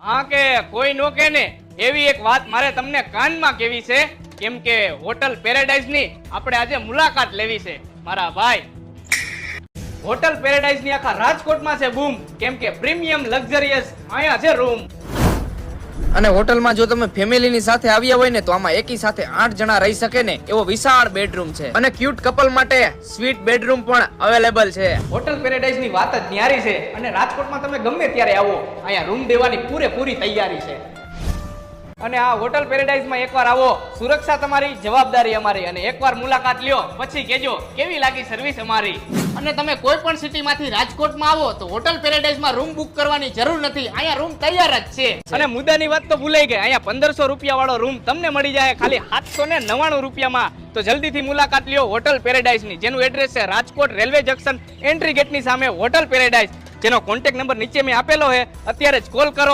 હા કે કોઈ નો કે ને એવી એક વાત મારે તમને કાનમાં કેવી છે, કેમ કે હોટલ પેરેડાઇઝ ની આપણે આજે મુલાકાત લેવી છે મારા ભાઈ. હોટલ પેરેડાઇઝ ની આખા રાજકોટમાં છે બૂમ, કેમ કે પ્રીમિયમ લક્ઝરિયસ અહીંયા છે રૂમ. અને હોટલમાં જો તમે ફેમિલીની સાથે આવ્યા હોય ને તો આમાં એકી સાથે 8 જણા રહી શકે ને એવો વિશાળ બેડરૂમ છે. અને ક્યુટ કપલ માટે સ્વીટ બેડરૂમ પણ અવેલેબલ છે. હોટલ પેરેડાઇઝ ની વાત જ ન્યારી છે અને રાજકોટમાં તમે ગમે ત્યારે આવો, અહીંયા રૂમ દેવાની પૂરેપૂરી તૈયારી છે. અને આ હોટલ પેરેડાઇઝ માં એકવાર આવો, સુરક્ષા તમારી, જવાબદારી અમારી. અને એકવાર મુલાકાત લ્યો પછી કેજો કેવી લાગી સર્વિસ અમારી. અને તમે કોઈ પણ સિટી માંથી રાજકોટમાં આવો તો હોટલ પેરેડાઇઝ માં રૂમ બુક કરવાની જરૂર નથી, અહીંયા રૂમ તૈયાર જ છે. અને મુદ્દાની વાત તો ભૂલાઈ ગઈ, અહીંયા 1500 રૂપિયા વાળો રૂમ તમને મળી જાય ખાલી 799 રૂપિયામાં. તો જલ્દીથી મુલાકાત લ્યો હોટલ પેરેડાઇઝ ની, જેનું એડ્રેસ છે Rajkot railway junction entry gate ની સામે હોટલ પેરેડાઇઝ, જેનો કોન્ટેક્ટ નંબર નીચે મેં આપેલો છે. અત્યારે જ કોલ કરો